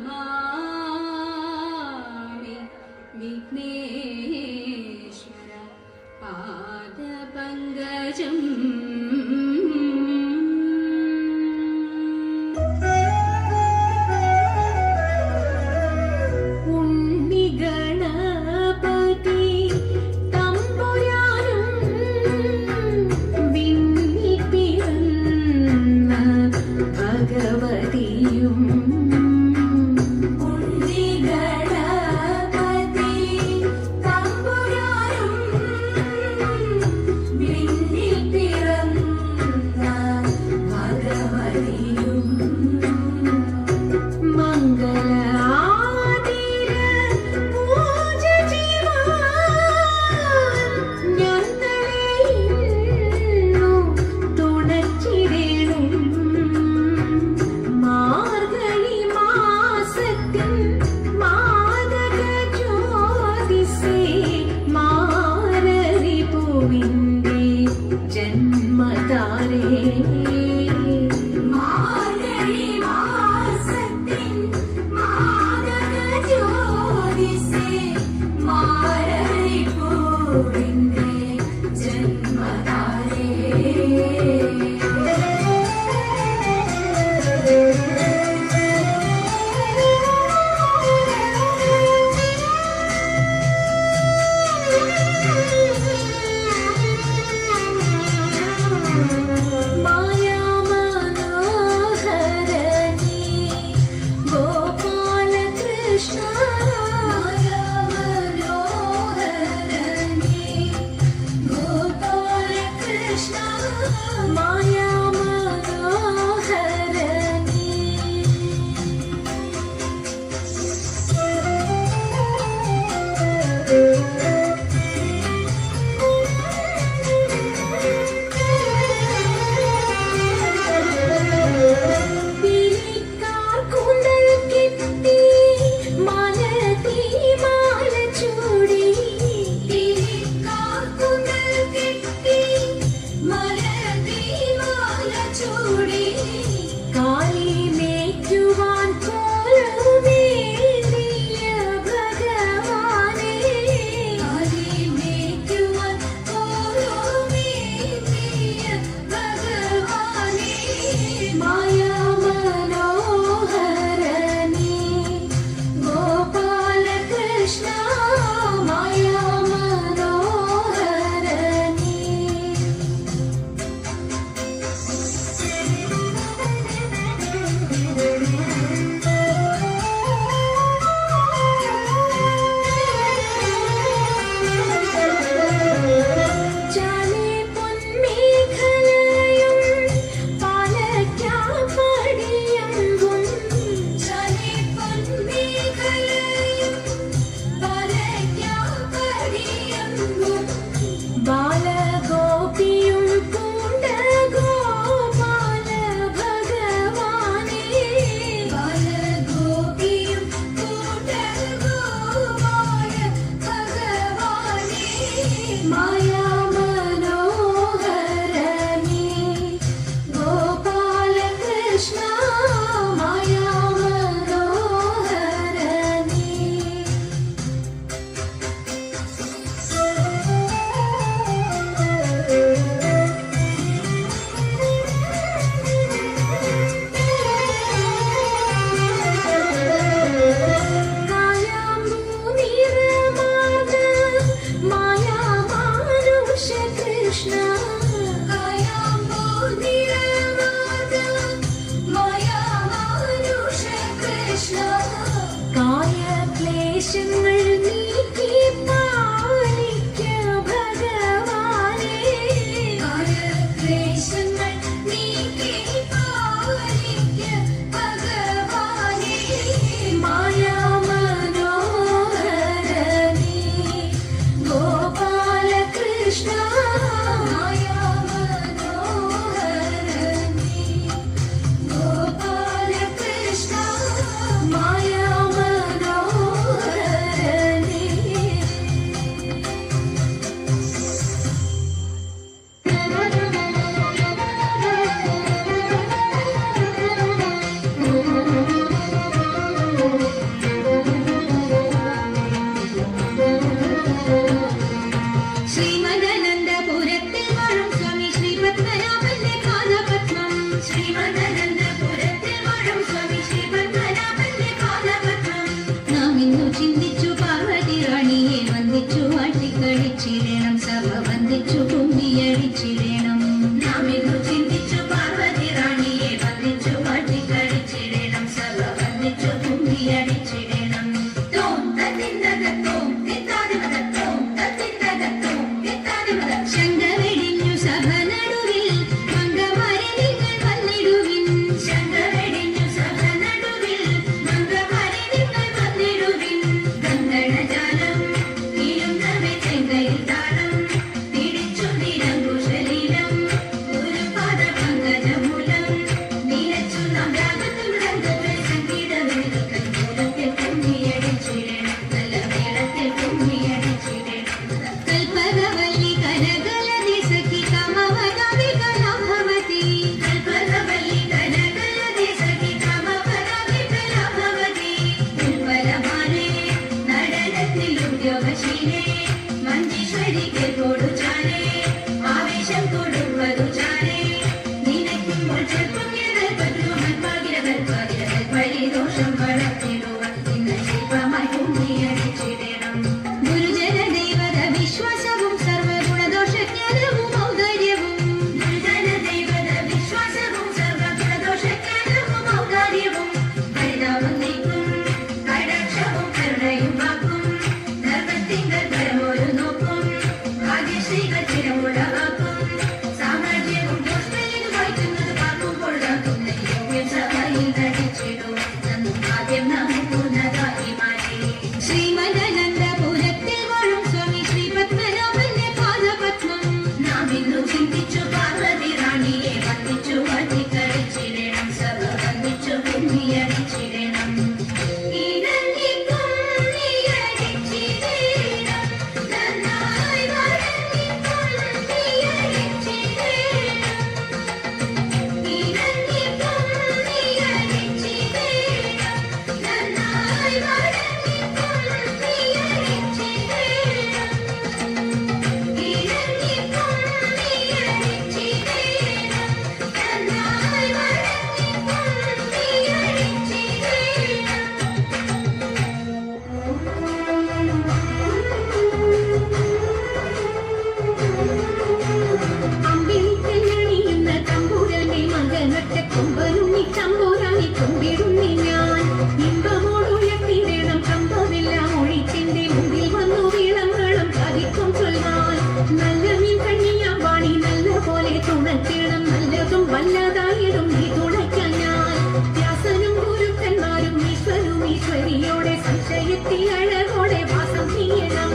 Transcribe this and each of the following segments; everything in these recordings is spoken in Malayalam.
നമാമി വിഘ്നേശ്വര പാദപങ്കജം. ശ്രീമദനന്തപുരത്തിൽ വാഴും സ്വാമി ശ്രീപത്മനാഭന്റെ പാദപത്മം. നാം ഇന്നു ചിന്തിച്ചു പാർവതി റാണിയെ വന്ദിച്ചു ആട്ടിക്കളിച്ചിടണം സഭ വന്ദിച്ചു കുമ്മിയടിച്ചിടണം. നാം ഇന്നു ചിന്തിച്ചു പാർവതി റാണിയെ വന്ദിച്ചു ആട്ടിക്കളിച്ചിടണം സഭ വന്ദിച്ചു കുമ്മിയടിച്ചിടണം. തോം തത്തിന്തകത്തോം തിത്താതിമതത്തോം തത്തിന്തകത്തോം തിത്താതിമതം. ശങ്കവെടിഞ്ഞു സഭ നടുവിൽ മംഗമാരെ നിങ്ങൾ വന്നിടുവിൻ. ശങ്കവെടിഞ്ഞു സഭ നടുവിൽ മംഗമാരെ നിങ്ങൾ വന്നിടുവിൻ. ഗംഗണജാലം നീളുന്നവെ ചെങ്കയിൽ താളം പിടിച്ചു നിരങ്കുശലീലം ഒരു പാദ പങ്കജമൂലം നീലച്ചു നാം രാഗത്തിൽ മൃദംഗത്തിൽ സംഗീതവേദികൾ മൂലത്തിൽ കുമ്മിയടിച്ചിടണം നല്ല മേളത്തിൽ കുമ്മിയടിച്ചിടണം. കൽപകവല്ലി കനകലതി സഖി കാമവദാവി കലാഭവതി. കൽപകവല്ലി കനകലതി സഖി കാമവദാവി കലാഭവതി. ഉൽപ്പലമാനേ നടനത്തിൽ ഉദ്യോഗശീലേ മഞ്ചീശ്വരിക്ക് കൊടുചാരേ ആവേശം കൊടുപ്പതു ചാരേ. നിനക്കുമ്പോൾ ചെറുപ്പം പരിദോഷം വളർത്തിടുവാൻ ഇന്ന് ശില്പമായി കുമ്മിയടിച്ചിടണം. ഗുരുജന ദൈവത വിശ്വാസവും സർവഗുണദോഷജ്ഞാനവും ഔദാര്യവും. ഗുരുജനദൈവത വിശ്വാസവും സർവഗുണദോഷജ്ഞാനവും ഔദാര്യവും. പരിതാപം നീക്കും കടാക്ഷവും കരുണയും വാക്കും ധർമ്മത്തിങ്കൽ പരമൊരു നോക്കും ഭാഗ്യശ്രീകൾ ചിരമുളവാക്കും. സാമ്രാജ്യവും ദോഷ്മലിന് വായിക്കുന്നത് പാർക്കുമ്പോൾ കാക്കുന്ന യോഗ്യം സഭയിൽ നടിച്ചിടും നന്നും ആദ്യം നമുക്കുന്നതായി മാറി. ശ്രീമദനന്തപുരത്തിൽ വാഴും സ്വാമി ശ്രീപത്മനാഭന്റെ പാദപത്മം. നാം ഇന്നു ചിന്തിച്ചു പാർവതി റാണിയെ വന്ദിച്ചു വാട്ടിക്കളിച്ചിടണം സഭ വന്ദിച്ചു കുമ്മിയടിച്ചിടണം. നന്നായി അമ്പിളിക്കല്ലണിയുന്ന തമ്പുരാനെ മകനൊറ്റ കൊമ്പനുണ്ണി തമ്പുരാനെ കൊമ്പിടുന്നി ഞാൻ. ഇമ്പമോടുയർത്തിടണം കമ്പമെല്ലാം ഒഴിച്ചെന്റെ മുമ്പിൽ വന്നു വീളങ്ങളും കവിക്കും ചൊല്ലാൻ. നല്ല മീൻ കണ്ണിയാം വാണി നല്ല പോലെ തുണയ്ക്കണം നല്ലതും വല്ലതായിടും നീ തുണയ്ക്കാൻ ഞാൻ. വ്യാസനും ഗുരുക്കന്മാരും ഈശ്വരും ഈശ്വരിയോടെ സംശയത്തിൽ അഴകോടെ വാസം ചെയ്യണം.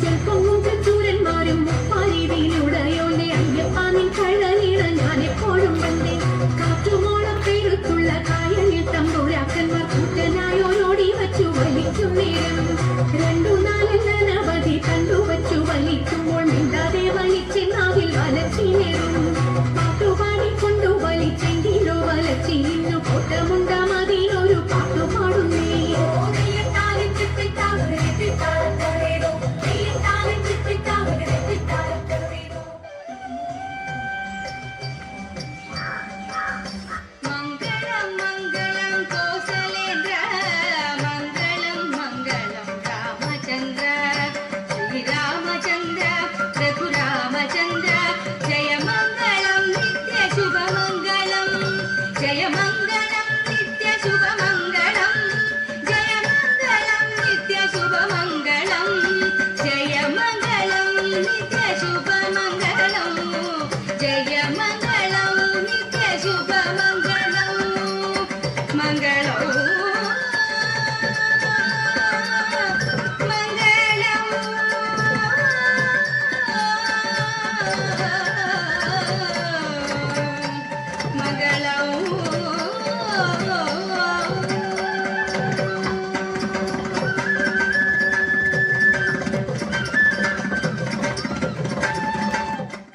ചെൽപ്പൊങ്ങും ചൂരന്മാരും മുപ്പാരിതിയിലുടയോന്റെ അയ്യപ്പാനിൻ കഴലിട ഞാൻ എപ്പോഴും വന്നേ. കാറ്റുമോളം പെരുത്തുള്ള കായലിൽ തമ്പുരാക്കന്മാർ കൂറ്റനായോരോടി വച്ചു വലിക്കും നേരം. 2-4 അനവധി കണ്ടുവച്ചു വലിക്കുമ്പോൾ മിണ്ടാതെ വലിച്ചെന്നാവിൽ വലച്ചിനേറും. പാട്ടുപാടിക്കൊണ്ടു വലിച്ചെങ്കിലോ വലച്ചിന്നു കോട്ടമുണ്ട്